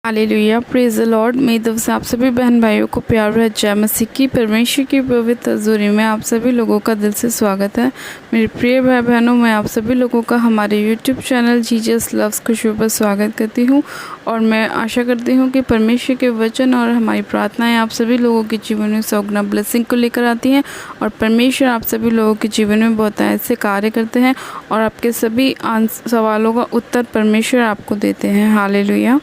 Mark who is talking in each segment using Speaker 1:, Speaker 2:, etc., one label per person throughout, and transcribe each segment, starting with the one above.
Speaker 1: Hallelujah, praise the Lord. मेरी तरफ से आप सभी बहन भाइयों को प्यार भरा जय मसीह की। परमेश्वर की पवित्र हज़ूरी में आप सभी लोगों का दिल से स्वागत है। मेरे प्रिय भाई बहनों, मैं आप सभी लोगों का हमारे यूट्यूब चैनल जीसस लव्स खुशबू पर स्वागत करती हूँ और मैं आशा करती हूँ कि परमेश्वर के वचन और हमारी प्रार्थनाएं आप सभी लोगों के जीवन में सौगुना ब्लेसिंग को लेकर आती हैं और परमेश्वर आप सभी लोगों के जीवन में बहुत ऐसे कार्य करते हैं और आपके सभी सवालों का उत्तर परमेश्वर आपको देते हैं। हालेलुया।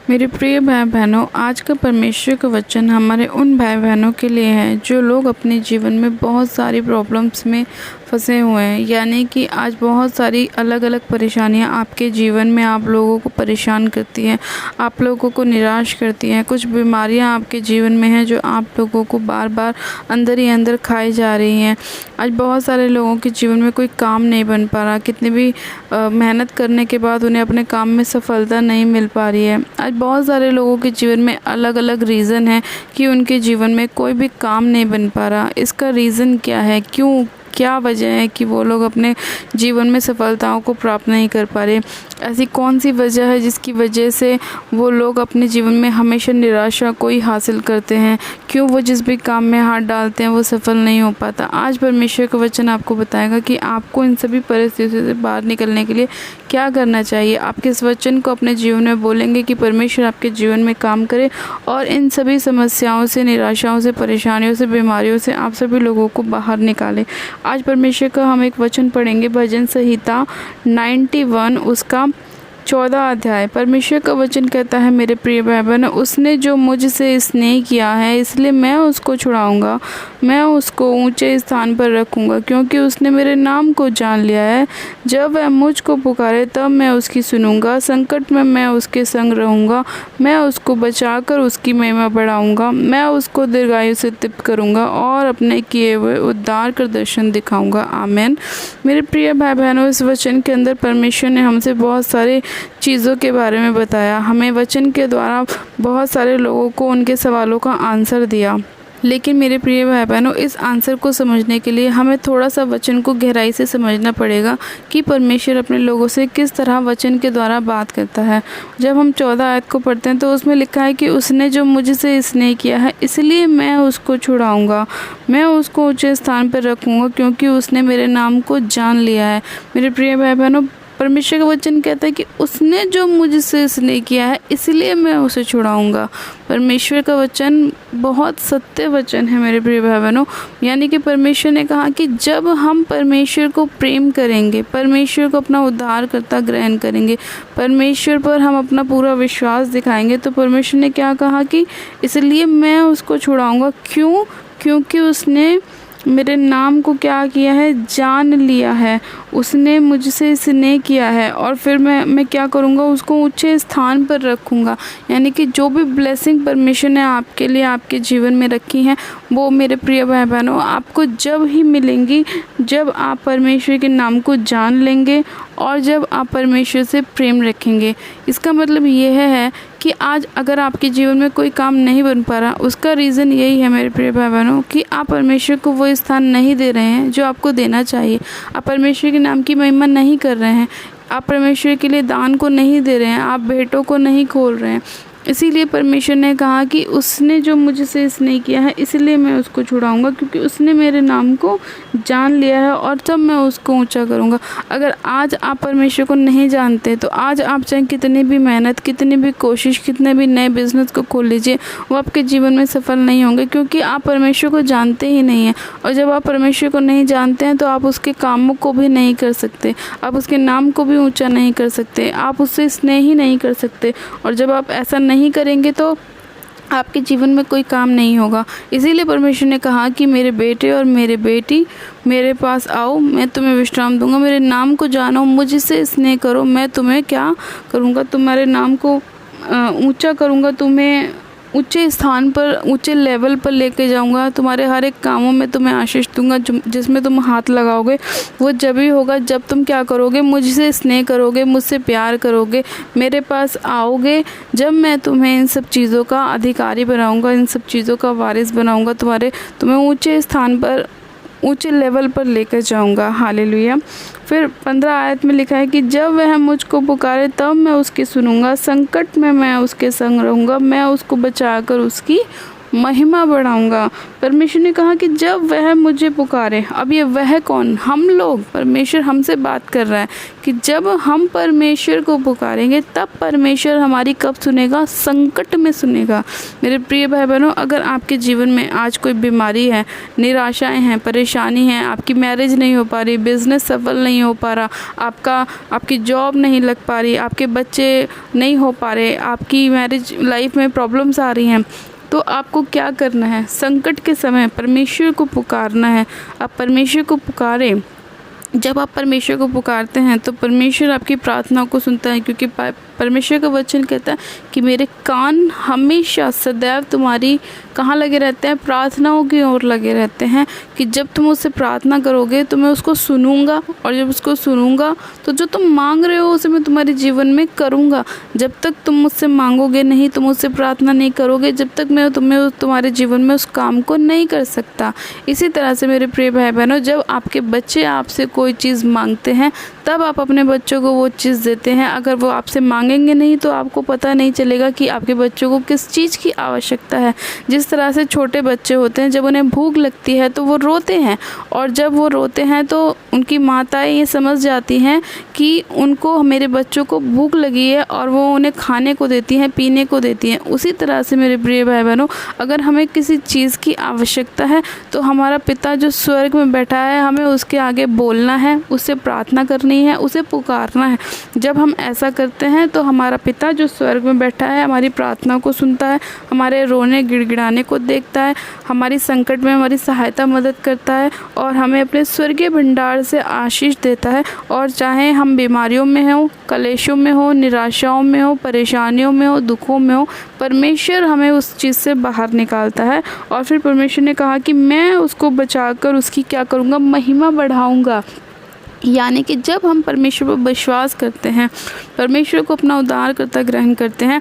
Speaker 1: मेरे प्रिय भाई बहनों, आज का परमेश्वर का वचन हमारे उन भाई बहनों के लिए है जो लोग अपने जीवन में बहुत सारी प्रॉब्लम्स में फंसे हुए हैं। यानी कि आज बहुत सारी अलग अलग परेशानियां आपके जीवन में आप लोगों को परेशान करती हैं, आप लोगों को निराश करती हैं। कुछ बीमारियां आपके जीवन में हैं जो आप लोगों को बार बार अंदर ही अंदर खाई जा रही हैं। आज बहुत सारे लोगों के जीवन में कोई काम नहीं बन पा रहा, कितनी भी मेहनत करने के बाद उन्हें अपने काम में सफलता नहीं मिल पा रही है। आज बहुत सारे लोगों के जीवन में अलग अलग रीज़न है कि उनके जीवन में कोई भी काम नहीं बन पा रहा। इसका रीज़न क्या है, क्या वजह है कि वो लोग अपने जीवन में सफलताओं को प्राप्त नहीं कर पा रहे? ऐसी कौन सी वजह है जिसकी वजह से वो लोग अपने जीवन में हमेशा निराशा को ही हासिल करते हैं? क्यों वो जिस भी काम में हाथ डालते हैं वो सफल नहीं हो पाता? आज परमेश्वर का वचन आपको बताएगा कि आपको इन सभी परिस्थितियों से बाहर निकलने के लिए क्या करना चाहिए। आप किस वचन को अपने जीवन में बोलेंगे कि परमेश्वर आपके जीवन में काम करे और इन सभी समस्याओं से, निराशाओं से, परेशानियों से, बीमारियों से आप सभी लोगों को बाहर निकाले। आज परमेश्वर का हम एक वचन पढ़ेंगे, भजन संहिता 91 उसका 14 अध्याय। परमेश्वर का वचन कहता है, मेरे प्रिय भाई बहनों, उसने जो मुझसे स्नेह किया है इसलिए मैं उसको छुड़ाऊंगा, मैं उसको ऊंचे स्थान पर रखूंगा, क्योंकि उसने मेरे नाम को जान लिया है। जब वह मुझको पुकारे तब मैं उसकी सुनूंगा, संकट में मैं उसके संग रहूंगा, मैं उसको बचाकर उसकी महिमा बढ़ाऊंगा, मैं उसको दीर्घायु से तृप्त करूंगा और अपने किए हुए उद्धार का दर्शन दिखाऊंगा। आमीन। मेरे प्रिय भाई बहनों, इस वचन के अंदर परमेश्वर ने हमसे बहुत सारे चीज़ों के बारे में बताया। हमें वचन के द्वारा बहुत सारे लोगों को उनके सवालों का आंसर दिया। लेकिन मेरे प्रिय भाई बहनों, इस आंसर को समझने के लिए हमें थोड़ा सा वचन को गहराई से समझना पड़ेगा कि परमेश्वर अपने लोगों से किस तरह वचन के द्वारा बात करता है। जब हम 14 आयत को पढ़ते हैं तो उसमें लिखा है कि उसने जो मुझसे स्नेह किया है इसलिए मैं उसको छुड़ाऊंगा, मैं उसको ऊंचे स्थान पर रखूँगा, क्योंकि उसने मेरे नाम को जान लिया है। मेरे प्रिय भाई बहनों, परमेश्वर का वचन कहता है कि उसने जो मुझसे स्नेह किया है इसलिए मैं उसे छुड़ाऊंगा। परमेश्वर का वचन बहुत सत्य वचन है मेरे प्रिय भाई बहनों। यानी कि परमेश्वर ने कहा कि जब हम परमेश्वर को प्रेम करेंगे, परमेश्वर को अपना उद्धारकर्ता ग्रहण करेंगे, परमेश्वर पर हम अपना पूरा विश्वास दिखाएंगे, तो परमेश्वर ने क्या कहा कि इसलिए मैं उसको छुड़ाऊंगा। क्यों? क्योंकि उसने मेरे नाम को क्या किया है, जान लिया है। उसने मुझसे स्नेह किया है और फिर मैं क्या करूँगा, उसको ऊंचे स्थान पर रखूँगा। यानी कि जो भी ब्लेसिंग परमेश्वर ने आपके लिए, आपके जीवन में रखी हैं, वो मेरे प्रिय भाई बहनों आपको जब ही मिलेंगी जब आप परमेश्वर के नाम को जान लेंगे और जब आप परमेश्वर से प्रेम रखेंगे। इसका मतलब ये है कि आज अगर आपके जीवन में कोई काम नहीं बन पा रहा, उसका रीज़न यही है मेरे प्रिय भाई बहनों कि आप परमेश्वर को वो स्थान नहीं दे रहे हैं जो आपको देना चाहिए। आप परमेश्वर के नाम की महिमा नहीं कर रहे हैं, आप परमेश्वर के लिए दान को नहीं दे रहे हैं, आप भेंटों को नहीं खोल रहे हैं। इसीलिए परमेश्वर ने कहा कि उसने जो मुझसे स्नेह किया है इसलिए मैं उसको छुड़ाऊंगा, क्योंकि उसने मेरे नाम को जान लिया है और तब मैं उसको ऊंचा करूंगा। अगर आज आप परमेश्वर को नहीं जानते तो आज आप चाहे कितनी भी मेहनत, कितनी भी कोशिश, कितने भी नए बिजनेस को खोल लीजिए, वो आपके जीवन में सफल नहीं होंगे, क्योंकि आप परमेश्वर को जानते ही नहीं हैं। और जब आप परमेश्वर को नहीं जानते हैं तो आप उसके कामों को भी नहीं कर सकते, आप उसके नाम को भी ऊँचा नहीं कर सकते, आप उससे स्नेह ही नहीं कर सकते। और जब आप ऐसा नहीं करेंगे तो आपके जीवन में कोई काम नहीं होगा। इसीलिए परमेश्वर ने कहा कि मेरे बेटे और मेरे बेटी मेरे पास आओ, मैं तुम्हें विश्राम दूंगा, मेरे नाम को जानो, मुझसे स्नेह करो, मैं तुम्हें क्या करूंगा, तुम्हारे नाम को ऊंचा करूंगा, तुम्हें ऊंचे स्थान पर, ऊंचे लेवल पर लेके जाऊंगा, तुम्हारे हर एक कामों में तुम्हें आशीष दूंगा। जिसमें तुम हाथ लगाओगे वो जब ही होगा जब तुम क्या करोगे, मुझसे स्नेह करोगे, मुझसे प्यार करोगे, मेरे पास आओगे। जब मैं तुम्हें इन सब चीज़ों का अधिकारी बनाऊंगा, इन सब चीज़ों का वारिस बनाऊंगा, तुम्हें ऊंचे स्थान पर ऊंचे लेवल पर लेकर जाऊंगा। हालेलुया। फिर 15 आयत में लिखा है कि जब वह मुझको पुकारे तब मैं उसकी सुनूंगा, संकट में मैं उसके संग रहूंगा, मैं उसको बचाकर उसकी महिमा बढ़ाऊंगा। परमेश्वर ने कहा कि जब वह मुझे पुकारे, अब ये वह कौन? हम लोग। परमेश्वर हमसे बात कर रहा है कि जब हम परमेश्वर को पुकारेंगे तब परमेश्वर हमारी कब सुनेगा? संकट में सुनेगा। मेरे प्रिय भाई बहनों, अगर आपके जीवन में आज कोई बीमारी है, निराशाएं हैं, परेशानी है, आपकी मैरिज नहीं हो पा रही, बिजनेस सफल नहीं हो पा रहा, आपकी जॉब नहीं लग पा रही, आपके बच्चे नहीं हो पा रहे, आपकी मैरिज लाइफ में प्रॉब्लम्स आ रही हैं, तो आपको क्या करना है? संकट के समय परमेश्वर को पुकारना है। आप परमेश्वर को पुकारें। जब आप परमेश्वर को पुकारते हैं तो परमेश्वर आपकी प्रार्थना को सुनता है, क्योंकि परमेश्वर का वचन कहता है कि मेरे कान हमेशा सदैव तुम्हारी कहाँ लगे रहते हैं? प्रार्थनाओं की ओर लगे रहते हैं, कि जब तुम उससे प्रार्थना करोगे तो मैं उसको सुनूंगा, और जब उसको सुनूंगा तो जो तुम मांग रहे हो उसे मैं तुम्हारे जीवन में करूंगा। जब तक तुम मुझसे मांगोगे नहीं, तुम मुझसे प्रार्थना नहीं करोगे, जब तक मैं तुम्हारे जीवन में उस काम को नहीं कर सकता। इसी तरह से मेरे प्रिय भाई बहनों, जब आपके बच्चे आपसे कोई चीज़ मांगते हैं तब आप अपने बच्चों को वो चीज़ देते हैं। अगर वो आपसे मांगेंगे नहीं तो आपको पता नहीं चलेगा कि आपके बच्चों को किस चीज़ की आवश्यकता है। जिस तरह से छोटे बच्चे होते हैं, जब उन्हें भूख लगती है तो वो रोते हैं, और जब वो रोते हैं तो उनकी माताएं ये समझ जाती हैं कि उनको, मेरे बच्चों को भूख लगी है, और वो उन्हें खाने को देती हैं, पीने को देती हैं। उसी तरह से मेरे प्रिय भाई बहनों, अगर हमें किसी चीज़ की आवश्यकता है तो हमारा पिता जो स्वर्ग में बैठा है, हमें उसके आगे बोलना है, उससे प्रार्थना करनी है, उसे पुकारना है। जब हम ऐसा करते हैं तो हमारा पिता जो स्वर्ग में बैठा है हमारी प्रार्थना को सुनता है, हमारे रोने गिड़गिड़ाने को देखता है, हमारी संकट में हमारी सहायता मदद करता है, और हमें अपने स्वर्गीय भंडार से आशीष देता है। और चाहे हम बीमारियों में हो, कलेशों में हो, निराशाओं में हो, परेशानियों में हो, दुखों में हो, परमेश्वर हमें उस चीज़ से बाहर निकालता है। और फिर परमेश्वर ने कहा कि मैं उसको बचाकर उसकी क्या करूँगा? महिमा बढ़ाऊँगा। यानी कि जब हम परमेश्वर पर विश्वास करते हैं, परमेश्वर को अपना उद्धारकर्ता ग्रहण करते हैं,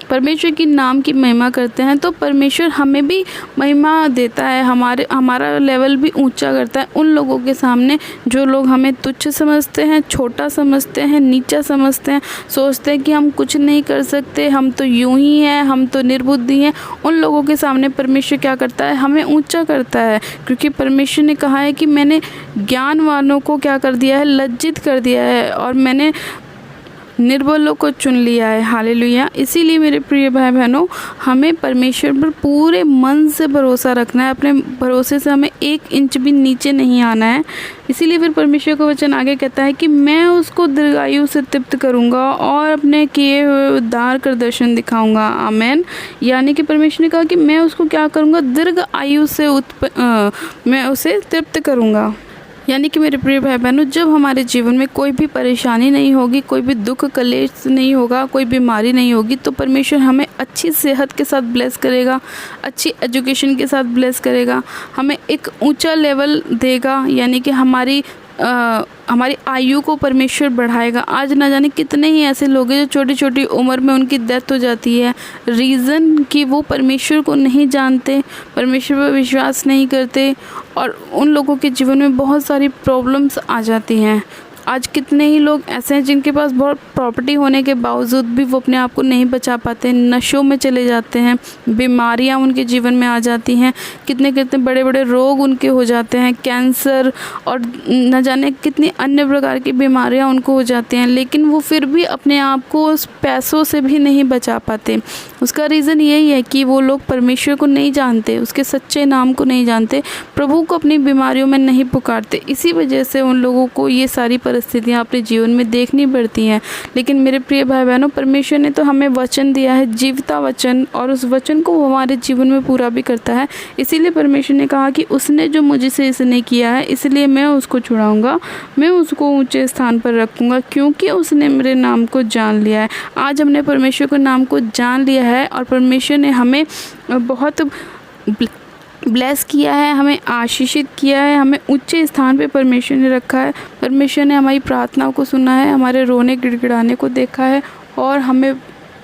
Speaker 1: परमेश्वर की नाम की महिमा करते हैं, तो परमेश्वर हमें भी महिमा देता है, हमारा लेवल भी ऊंचा करता है उन लोगों के सामने जो लोग हमें तुच्छ समझते हैं, छोटा समझते हैं, नीचा समझते हैं, सोचते हैं कि हम कुछ नहीं कर सकते, हम तो यूं ही हैं, हम तो निर्बुद्धि हैं। उन लोगों के सामने परमेश्वर क्या करता है? हमें ऊंचा करता है, क्योंकि परमेश्वर ने कहा है कि मैंने ज्ञानवानों को क्या कर दिया है? लज्जित कर दिया है, और मैंने निर्बलों को चुन लिया है। हालेलुया। इसीलिए मेरे प्रिय भाई बहनों, हमें परमेश्वर पर पूरे मन से भरोसा रखना है। अपने भरोसे से हमें 1 इंच भी नीचे नहीं आना है। इसीलिए फिर परमेश्वर का वचन आगे कहता है कि मैं उसको दीर्घायु से तृप्त करूंगा और अपने किए हुए उद्धार कर दर्शन दिखाऊंगा। आमेन। यानी कि परमेश्वर ने कहा कि मैं उसको क्या करूंगा? दीर्घ आयु से मैं उसे तृप्त करूंगा। यानी कि मेरे प्रिय भाई बहनों, जब हमारे जीवन में कोई भी परेशानी नहीं होगी, कोई भी दुख कलेश नहीं होगा, कोई बीमारी नहीं होगी, तो परमेश्वर हमें अच्छी सेहत के साथ ब्लेस करेगा, अच्छी एजुकेशन के साथ ब्लेस करेगा, हमें एक ऊंचा लेवल देगा। यानी कि हमारी आयु को परमेश्वर बढ़ाएगा। आज ना जाने कितने ही ऐसे लोग हैं जो छोटी छोटी उम्र में उनकी डेथ हो जाती है। रीज़न कि वो परमेश्वर को नहीं जानते, परमेश्वर पर विश्वास नहीं करते, और उन लोगों के जीवन में बहुत सारी प्रॉब्लम्स आ जाती हैं। आज कितने ही लोग ऐसे हैं जिनके पास बहुत प्रॉपर्टी होने के बावजूद भी वो अपने आप को नहीं बचा पाते, नशों में चले जाते हैं, बीमारियां उनके जीवन में आ जाती हैं, कितने कितने बड़े बड़े रोग उनके हो जाते हैं, कैंसर और न जाने कितनी अन्य प्रकार की बीमारियां उनको हो जाती हैं, लेकिन वो फिर भी अपने आप को उस पैसों से भी नहीं बचा पाते। उसका रीज़न यही है कि वो लोग परमेश्वर को नहीं जानते, उसके सच्चे नाम को नहीं जानते, प्रभु को अपनी बीमारियों में नहीं पुकारते। इसी वजह से उन लोगों को ये सारी परिस्थितियाँ अपने जीवन में देखनी पड़ती हैं। लेकिन मेरे प्रिय भाई बहनों, परमेश्वर ने तो हमें वचन दिया है, जीवता वचन, और उस वचन को वो हमारे जीवन में पूरा भी करता है। इसीलिए परमेश्वर ने कहा कि उसने जो मुझसे इसने किया है, इसलिए मैं उसको छुड़ाऊंगा, मैं उसको ऊंचे स्थान पर रखूंगा, क्योंकि उसने मेरे नाम को जान लिया है। आज हमने परमेश्वर के नाम को जान लिया है, और परमेश्वर ने हमें बहुत ब्लेस किया है, हमें आशीषित किया है, हमें ऊंचे स्थान पे परमेश्वर ने रखा है। परमेश्वर ने हमारी प्रार्थनाओं को सुना है, हमारे रोने गिड़गिड़ाने को देखा है, और हमें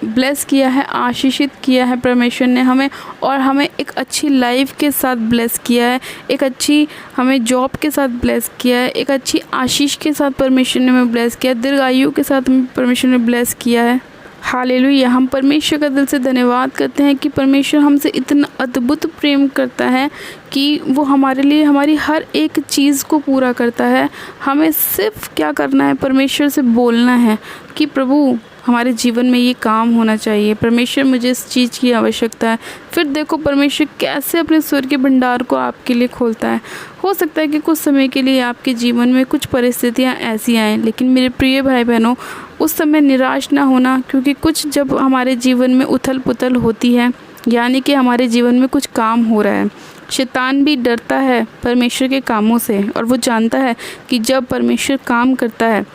Speaker 1: ब्लेस किया है, आशीषित किया है परमेश्वर ने हमें, और हमें एक अच्छी लाइफ के साथ ब्लेस किया है, एक अच्छी हमें जॉब के साथ ब्लेस किया है, एक अच्छी आशीष के साथ परमेश्वर ने हमें ब्लेस किया है, दीर्घायु के साथ हमें परमेश्वर ने ब्लेस किया है। हालेलुया। हम परमेश्वर का दिल से धन्यवाद करते हैं कि परमेश्वर हमसे इतना अद्भुत प्रेम करता है कि वो हमारे लिए हमारी हर एक चीज़ को पूरा करता है। हमें सिर्फ क्या करना है, परमेश्वर से बोलना है कि प्रभु हमारे जीवन में ये काम होना चाहिए, परमेश्वर मुझे इस चीज़ की आवश्यकता है। फिर देखो परमेश्वर कैसे अपने स्वर्ग के भंडार को आपके लिए खोलता है। हो सकता है कि कुछ समय के लिए आपके जीवन में कुछ परिस्थितियाँ ऐसी आएँ, लेकिन मेरे प्रिय भाई बहनों, उस समय निराश ना होना, क्योंकि कुछ जब हमारे जीवन में उथल पुथल होती है, यानी कि हमारे जीवन में कुछ काम हो रहा है, शैतान भी डरता है परमेश्वर के कामों से, और वो जानता है कि जब परमेश्वर काम करता है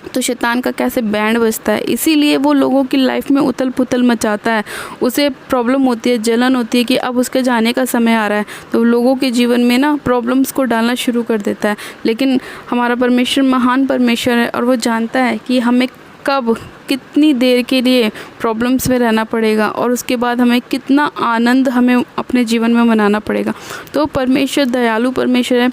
Speaker 1: तो शैतान का कैसे बैंड बजता है। इसीलिए वो लोगों की लाइफ में उथल पुथल मचाता है। उसे प्रॉब्लम होती है, जलन होती है कि अब उसके जाने का समय आ रहा है, तो लोगों के जीवन में ना प्रॉब्लम्स को डालना शुरू कर देता है। लेकिन हमारा परमेश्वर महान परमेश्वर है, और वो जानता है कि हमें कब कितनी देर के लिए प्रॉब्लम्स में रहना पड़ेगा, और उसके बाद हमें कितना आनंद हमें अपने जीवन में मनाना पड़ेगा। तो परमेश्वर दयालु परमेश्वर है,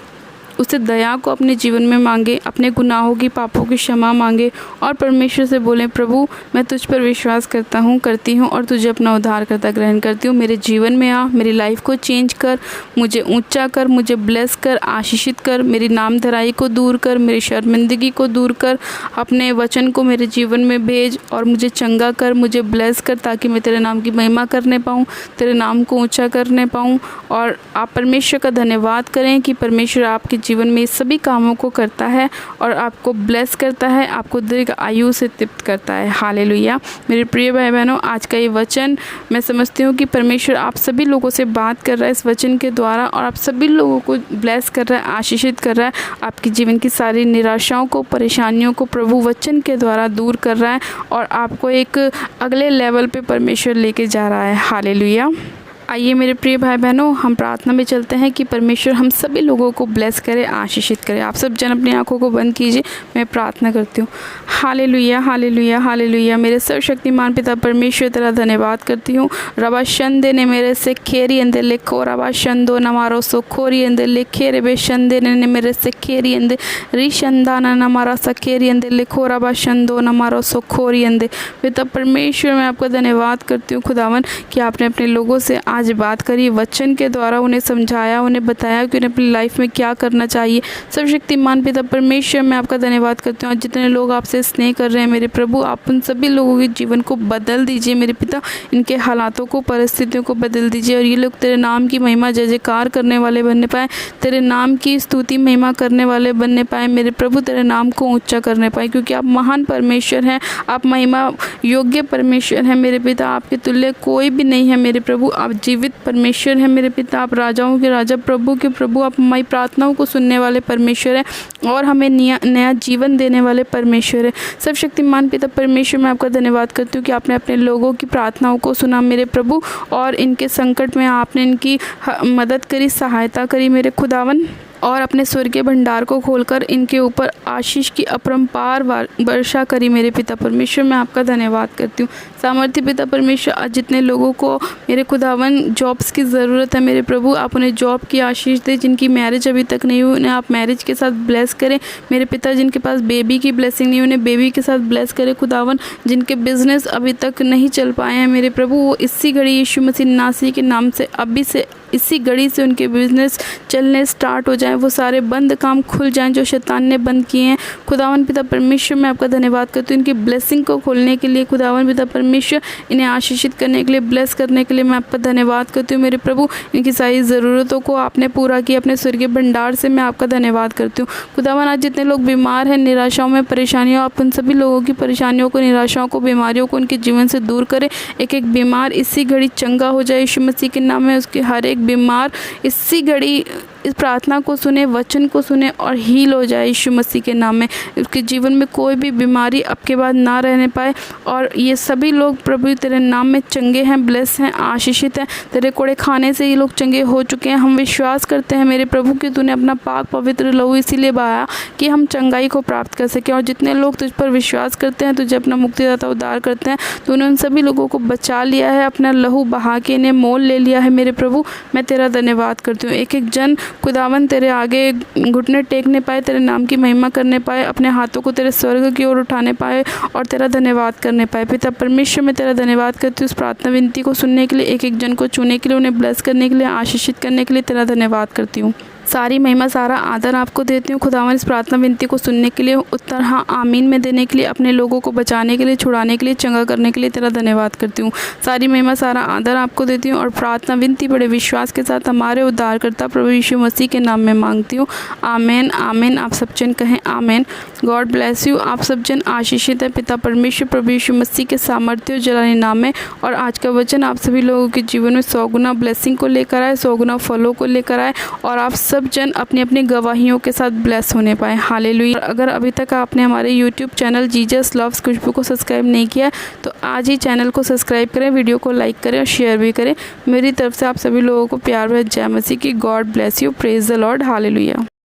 Speaker 1: उसे दया को अपने जीवन में मांगे, अपने गुनाहों की पापों की क्षमा मांगे, और परमेश्वर से बोलें, प्रभु मैं तुझ पर विश्वास करती हूँ और तुझे अपना उद्धारकर्ता ग्रहण करती हूँ। मेरे जीवन में आ, मेरी लाइफ को चेंज कर, मुझे ऊंचा कर, मुझे ब्लेस कर, आशीषित कर, मेरी नाम धराई को दूर कर, मेरी शर्मिंदगी को दूर कर, अपने वचन को मेरे जीवन में भेज और मुझे चंगा कर, मुझे ब्लेस कर, ताकि मैं तेरे नाम की महिमा करने पाऊँ, तेरे नाम को ऊँचा करने पाऊँ। और आप परमेश्वर का धन्यवाद करें कि परमेश्वर आपके जीवन में सभी कामों को करता है और आपको ब्लेस करता है, आपको दीर्घ आयु से तृप्त करता है। हालेलुया। मेरे प्रिय भाई बहनों, आज का ये वचन मैं समझती हूँ कि परमेश्वर आप सभी लोगों से बात कर रहा है इस वचन के द्वारा, और आप सभी लोगों को ब्लेस कर रहा है, आशीषित कर रहा है। आपके जीवन की सारी निराशाओं को, परेशानियों को प्रभु वचन के द्वारा दूर कर रहा है, और आपको एक अगले लेवल पे परमेश्वर लेके जा रहा है। हालेलुया। आइए मेरे प्रिय भाई बहनों, हम प्रार्थना में चलते हैं कि परमेश्वर हम सभी लोगों को ब्लेस करे, आशीषित करे। आप सब जन अपनी आंखों को बंद कीजिए, मैं प्रार्थना करती हूँ। Hallelujah, hallelujah, hallelujah. मेरे सर्वशक्तिमान पिता परमेश्वर तेरा धन्यवाद करती हूँ। रबा शंदे ने मेरे से खेरी अंदे लिखो, रबा शंदो नमारो सो खोरी अंदे लिखे, रे शंदे ने मेरे से खेरी अंदे रिशंदाना नमारा सा खेरी अंदे लिखो, रबा शंदो नमारो सो खोरी अंदे। पिता परमेश्वर मैं आपका धन्यवाद करती हूँ खुदावन कि आपने अपने लोगों से आज बात करी, वचन के द्वारा उन्हें समझाया, उन्हें बताया कि उन्हें अपनी लाइफ में क्या करना चाहिए। सर्वशक्तिमान पिता परमेश्वर मैं आपका धन्यवाद करती हूँ। जितने लोग आपसे स्नेह कर रहे हैं मेरे प्रभु, आप उन सभी लोगों के जीवन को बदल दीजिए मेरे पिता, इनके हालातों को, परिस्थितियों को बदल दीजिए, और ये लोग तेरे नाम की महिमा जय जयकार करने वाले बनने पाए, तेरे नाम की स्तुति महिमा करने वाले बनने पाए मेरे प्रभु, तेरे नाम को ऊँचा करने पाए, क्योंकि आप महान परमेश्वर हैं, आप महिमा योग्य परमेश्वर हैं मेरे पिता। आपके तुल्य कोई भी नहीं है मेरे प्रभु। आप जीवित परमेश्वर है मेरे पिता, आप राजाओं के राजा, प्रभु के प्रभु, आप हमारी प्रार्थनाओं को सुनने वाले परमेश्वर है और हमें नया जीवन देने वाले परमेश्वर है। सर्वशक्तिमान पिता परमेश्वर मैं आपका धन्यवाद करती हूँ कि आपने अपने लोगों की प्रार्थनाओं को सुना मेरे प्रभु, और इनके संकट में आपने इनकी मदद करी, सहायता करी मेरे खुदावन, और अपने स्वर्गीय भंडार को खोलकर इनके ऊपर आशीष की अपरंपार वर्षा करी मेरे पिता परमेश्वर मैं आपका धन्यवाद करती हूँ। सामर्थ्य पिता परमेश्वर, आज जितने लोगों को मेरे खुदावन जॉब्स की ज़रूरत है मेरे प्रभु, आप उन्हें जॉब की आशीष दें। जिनकी मैरिज अभी तक नहीं हुई उन्हें आप मैरिज के साथ ब्लेस करें मेरे पिता। जिनके पास बेबी की ब्लेसिंग नहीं, उन्हें बेबी के साथ ब्लेस करें खुदावन। जिनके बिजनेस अभी तक नहीं चल पाए हैं मेरे प्रभु, वो इसी घड़ी यीशु मसीह नासी के नाम से अभी से इसी घड़ी से उनके बिजनेस चलने स्टार्ट हो जाएं, वो सारे बंद काम खुल जाएं जो शैतान ने बंद किए हैं। खुदावन पिता परमेश्वर मैं आपका धन्यवाद करती हूँ इनकी ब्लेसिंग को खोलने के लिए। खुदावन पिता परमेश्वर इन्हें आशीषित करने के लिए, ब्लेस करने के लिए मैं आपका धन्यवाद करती हूँ मेरे प्रभु। इनकी सारी ज़रूरतों को आपने पूरा किया अपने स्वर्गीय भंडार से, मैं आपका धन्यवाद करती हूँ। खुदावन आज जितने लोग बीमार हैं, निराशाओं में, परेशानियों, आप उन सभी लोगों की परेशानियों को, निराशाओं को, बीमारियों को उनके जीवन से दूर करें। एक एक बीमार इसी घड़ी चंगा हो जाए यीशु मसीह के नाम में। उसके हर एक बीमार इसी घड़ी इस प्रार्थना को सुने, वचन को सुने और हील हो जाए यीशु मसीह के नाम में। उसके जीवन में कोई भी बीमारी अब के बाद ना रहने पाए और ये सभी लोग प्रभु तेरे नाम में चंगे हैं, ब्लेस हैं, आशीषित हैं। तेरे कोड़े खाने से ये लोग चंगे हो चुके हैं। हम विश्वास करते हैं मेरे प्रभु कि तूने अपना पाक पवित्र लहू इसीलिए बहाया कि हम चंगाई को प्राप्त कर सकें। और जितने लोग तुझ पर विश्वास करते हैं, तुझे अपना मुक्तिदाता उद्धार करते हैं, तूने उन सभी लोगों को बचा लिया है, अपना लहू बहा के इन्हें मोल ले लिया है। मेरे प्रभु मैं तेरा धन्यवाद करती हूँ। एक एक जन खुदावन तेरे आगे घुटने टेकने पाए, तेरे नाम की महिमा करने पाए, अपने हाथों को तेरे स्वर्ग की ओर उठाने पाए और तेरा धन्यवाद करने पाए। पिता परमेश्वर मैं तेरा धन्यवाद करती हूँ इस प्रार्थना विनती को सुनने के लिए, एक एक जन को चुनने के लिए, उन्हें ब्लेस करने के लिए, आशीषित करने के लिए तेरा धन्यवाद करती हूँ। सारी महिमा सारा आदर आपको देती हूँ खुदावन इस प्रार्थना विनती को सुनने के लिए, उत्तर हाँ आमीन में देने के लिए, अपने लोगों को बचाने के लिए, छुड़ाने के लिए, चंगा करने के लिए तेरा धन्यवाद करती हूँ। सारी महिमा सारा आदर आपको देती हूँ और प्रार्थना विनती बड़े विश्वास के साथ हमारे उद्धारकर्ता प्रभु यीशु मसीह के नाम में मांगती हूँ। आमीन आमीन। आप सब जन कहें आमीन। God bless you. आप सब जन आशीषित है पिता परमेश्वर प्रभु यीशु मसीह के सामर्थ्य जलाने नाम में। और आज का वचन आप सभी लोगों के जीवन में 100 गुना ब्लेसिंग को लेकर आए, 100 गुना फलों को लेकर आए और आप सब जन अपनी अपनी गवाहियों के साथ ब्लेस होने पाए। हालेलुया। अगर अभी तक आपने हमारे यूट्यूब चैनल जीसस लव्स खुशबू को सब्सक्राइब नहीं किया तो आज ही चैनल को सब्सक्राइब करें, वीडियो को लाइक करें और शेयर भी करें। मेरी तरफ से आप सभी लोगों को प्यार भरी जय मसीह की। God bless you. Praise the Lord. Hallelujah.